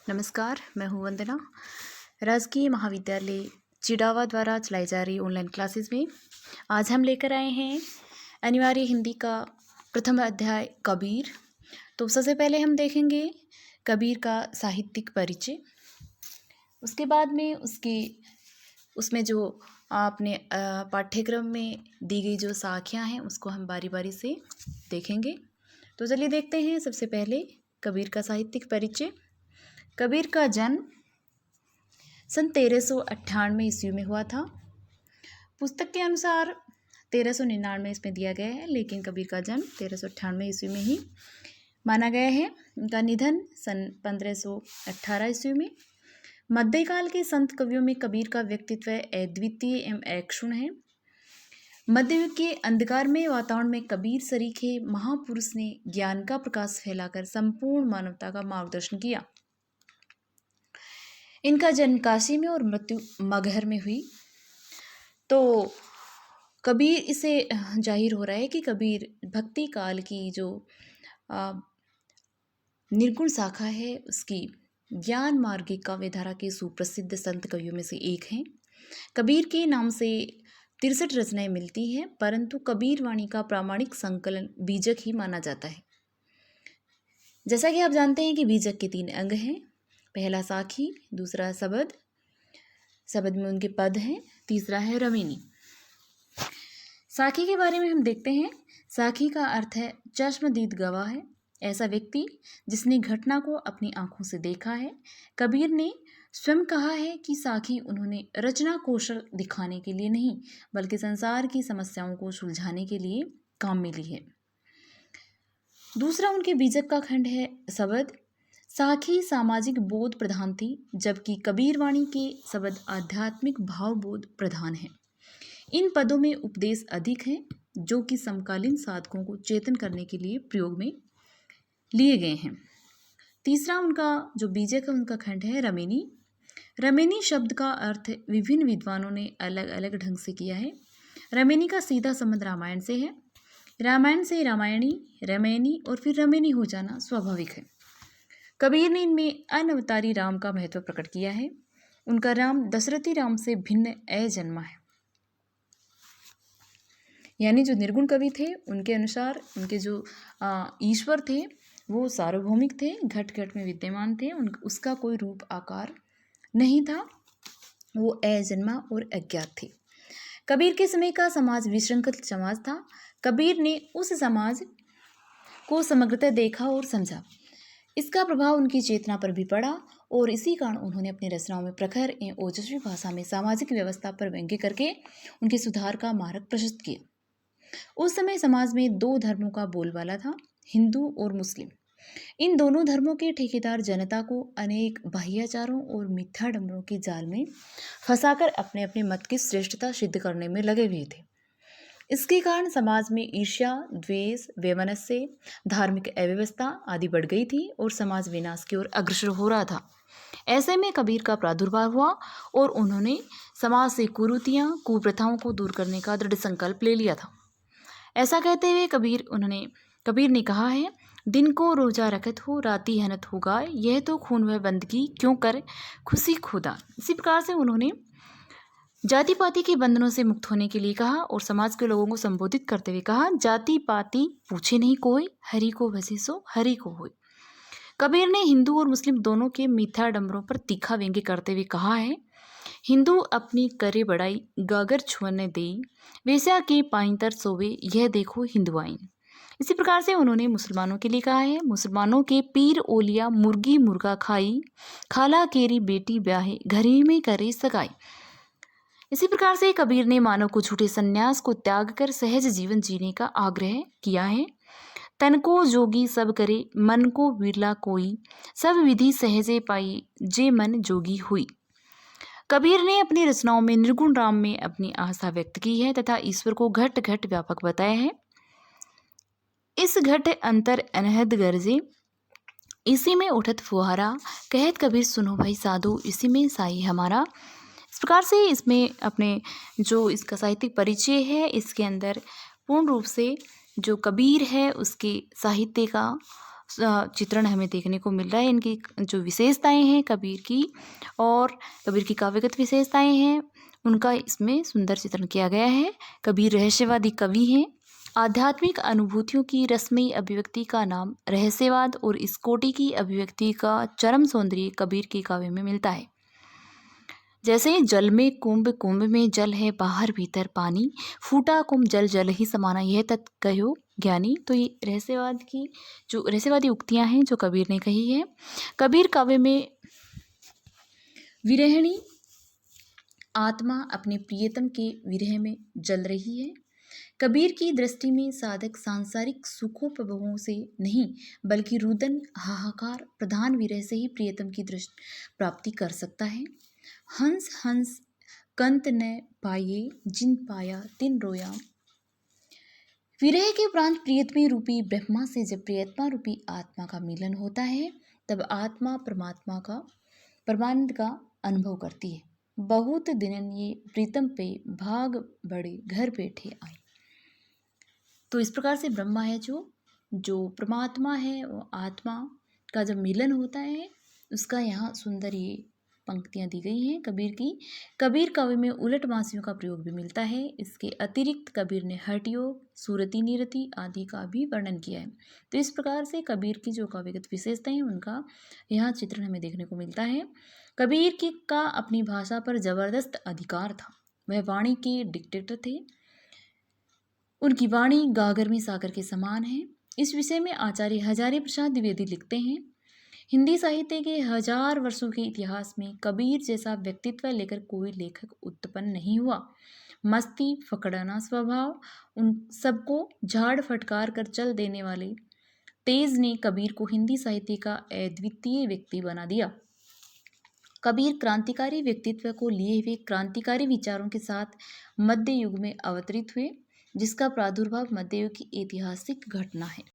नमस्कार, मैं हूँ वंदना। राजकीय महाविद्यालय चिड़ावा द्वारा चलाई जा रही ऑनलाइन क्लासेस में आज हम लेकर आए हैं अनिवार्य हिंदी का प्रथम अध्याय कबीर। तो सबसे पहले हम देखेंगे कबीर का साहित्यिक परिचय। उसके बाद में उसमें जो आपने पाठ्यक्रम में दी गई जो साखियाँ हैं उसको हम बारी बारी से देखेंगे। तो चलिए देखते हैं सबसे पहले कबीर का साहित्यिक परिचय। कबीर का जन्म सन 1398 ईस्वी में हुआ था। पुस्तक के अनुसार 1399 इसमें दिया गया है, लेकिन कबीर का जन्म 1398 ईस्वी में ही माना गया है। उनका निधन सन 1518 ईस्वी में। मध्यकाल के संत कवियों में कबीर का व्यक्तित्व अद्वितीय एवं अक्षुण्ण है। मध्ययुग के अंधकार में वातावरण में कबीर सरीखे महापुरुष ने ज्ञान का प्रकाश फैलाकर संपूर्ण मानवता का मार्गदर्शन किया। इनका जन्म काशी में और मृत्यु मगहर में हुई। तो कबीर इसे जाहिर हो रहा है कि कबीर भक्ति काल की जो निर्गुण शाखा है उसकी ज्ञान मार्गिक काव्यधारा के सुप्रसिद्ध संत कवियों में से एक हैं। कबीर के नाम से 63 रचनाएं मिलती हैं, परंतु कबीर वाणी का प्रामाणिक संकलन बीजक ही माना जाता है। जैसा कि आप जानते हैं कि बीजक के 3 अंग हैं। पहला साखी, दूसरा शबद, शबद में उनके पद हैं, तीसरा है रमेनी। साखी के बारे में हम देखते हैं। साखी का अर्थ है चश्मदीद गवाह है, ऐसा व्यक्ति जिसने घटना को अपनी आंखों से देखा है। कबीर ने स्वयं कहा है कि साखी उन्होंने रचना कौशल दिखाने के लिए नहीं, बल्कि संसार की समस्याओं को सुलझाने के लिए काम में ली है। दूसरा उनके बीजक का खंड है शबद। साखी सामाजिक बोध प्रधान थी, जबकि कबीर वाणी के शब्द आध्यात्मिक भाव बोध प्रधान है। इन पदों में उपदेश अधिक हैं, जो कि समकालीन साधकों को चेतन करने के लिए प्रयोग में लिए गए हैं। तीसरा उनका जो बीजक है उनका खंड है रमेनी। रमेनी शब्द का अर्थ विभिन्न विद्वानों ने अलग अलग ढंग से किया है। रमेनी का सीधा संबंध रामायण से है। रामायण से रामायणी, रमेनी और फिर रमेनी हो जाना स्वाभाविक है। कबीर ने इनमें अनवतारी राम का महत्व प्रकट किया है। उनका राम दशरथी राम से भिन्न अजन्मा है। यानी जो निर्गुण कवि थे उनके अनुसार उनके जो ईश्वर थे वो सार्वभौमिक थे, घट घट में विद्यमान थे। उसका कोई रूप आकार नहीं था, वो अजन्मा और अज्ञात थे। कबीर के समय का समाज विशृंखल समाज था। कबीर ने उस समाज को समग्रतः देखा और समझा। इसका प्रभाव उनकी चेतना पर भी पड़ा और इसी कारण उन्होंने अपनी रचनाओं में प्रखर एवं ओजस्वी भाषा में सामाजिक व्यवस्था पर व्यंग्य करके उनके सुधार का मार्ग प्रशस्त किया। उस समय समाज में 2 धर्मों का बोलबाला था, हिंदू और मुस्लिम। इन दोनों धर्मों के ठेकेदार जनता को अनेक बाह्याचारों और मिथ्याडंबरों के जाल में फंसाकर अपने अपने मत की श्रेष्ठता सिद्ध करने में लगे हुए थे। इसके कारण समाज में ईर्ष्या, द्वेष, वैमनस्य, धार्मिक अव्यवस्था आदि बढ़ गई थी और समाज विनाश की ओर अग्रसर हो रहा था। ऐसे में कबीर का प्रादुर्भाव हुआ और उन्होंने समाज से कुरीतियां, कुप्रथाओं को दूर करने का दृढ़ संकल्प ले लिया था। ऐसा कहते हुए कबीर ने कहा है, दिन को रोजा रखत हो, राती हनत होगा, यह तो खून वह बंदगी क्यों कर खुशी खुदा। इसी प्रकार से उन्होंने जाति पाति के बंधनों से मुक्त होने के लिए कहा और समाज के लोगों को संबोधित करते हुए कहा, जाति पाति पूछे नहीं कोई, हरि को भजे सो हरि को होय। कबीर ने हिंदू और मुस्लिम दोनों के मिथ्याडंबरों पर तीखा व्यंग्य करते हुए कहा है, हिंदू अपनी करे बड़ाई गागर छुअने देई, वेश्या के पाइंतर सोवे, यह देखो हिंदू आईन। इसी प्रकार से उन्होंने मुसलमानों के लिए कहा है, मुसलमानों के पीर ओलिया मुर्गी मुर्गा खाई, खाला केरी बेटी ब्याहे, घर ही में करे सगाई। इसी प्रकार से कबीर ने मानव को झूठे संन्यास को त्याग कर सहज जीवन जीने का आग्रह किया है। तन को जोगी सब करे, मन को विरला कोई, सब विधि सहजे पाई, जे मन जोगी हुई। कबीर ने अपनी रचनाओं में निर्गुण राम में अपनी आस्था व्यक्त की है तथा ईश्वर को घट घट व्यापक बताया है। इस घट अंतर अनहद गरजे, इसी में उठत फुहारा, कहत कबीर सुनो भाई साधु, इसी में साई हमारा। इस प्रकार से इसमें अपने जो इसका साहित्यिक परिचय है, इसके अंदर पूर्ण रूप से जो कबीर है उसके साहित्य का चित्रण हमें देखने को मिल रहा है। इनकी जो विशेषताएं हैं कबीर की और कबीर की काव्यगत विशेषताएं हैं उनका इसमें सुंदर चित्रण किया गया है। कबीर रहस्यवादी कवि हैं। आध्यात्मिक अनुभूतियों की रसमयी अभिव्यक्ति का नाम रहस्यवाद और इस कोटि की अभिव्यक्ति का चरम सौंदर्य कबीर के काव्य में मिलता है। जैसे जल में कुंभ, कुंभ में जल है, बाहर भीतर पानी, फूटा कुंभ जल जल ही समाना, यह तत् कहो ज्ञानी। तो ये रहस्यवाद की जो रहस्यवादी उक्तियां हैं जो कबीर ने कही है। कबीर काव्य में विरहिणी आत्मा अपने प्रियतम के विरह में जल रही है। कबीर की दृष्टि में साधक सांसारिक सुखोपभोगों से नहीं बल्कि रुदन हाहाकार प्रधान विरह से ही प्रियतम की दृष्टि प्राप्ति कर सकता है। हंस हंस कंत न पाये जिन पाया तिन रोया। विरह के उपरांत प्रियतमी रूपी ब्रह्मा से जब प्रियतमा रूपी आत्मा का मिलन होता है तब आत्मा परमात्मा का परमानंद का अनुभव करती है। बहुत दिनन ये प्रीतम पे भाग बड़े घर बैठे आए। तो इस प्रकार से ब्रह्मा है जो परमात्मा है वो आत्मा का जब मिलन होता है उसका यहाँ सुंदर ये पंक्तियाँ दी गई हैं कबीर की। कबीर काव्य में उलट मासियों का प्रयोग भी मिलता है। इसके अतिरिक्त कबीर ने हठ योग, सूरती निरति आदि का भी वर्णन किया है। तो इस प्रकार से कबीर की जो काव्यगत विशेषताएं हैं उनका यहाँ चित्रण हमें देखने को मिलता है। कबीर की का अपनी भाषा पर जबरदस्त अधिकार था। वह वाणी के डिक्टेटर थे। उनकी वाणी गागर में सागर के समान है। इस विषय में आचार्य हजारी प्रसाद द्विवेदी लिखते हैं, हिंदी साहित्य के 1000 वर्षों के इतिहास में कबीर जैसा व्यक्तित्व लेकर कोई लेखक उत्पन्न नहीं हुआ। मस्ती फकड़ाना स्वभाव, उन सबको झाड़ फटकार कर चल देने वाले तेज ने कबीर को हिंदी साहित्य का अद्वितीय व्यक्ति बना दिया। कबीर क्रांतिकारी व्यक्तित्व को लिए हुए क्रांतिकारी विचारों के साथ मध्य युग में अवतरित हुए, जिसका प्रादुर्भाव मध्य युग की ऐतिहासिक घटना है।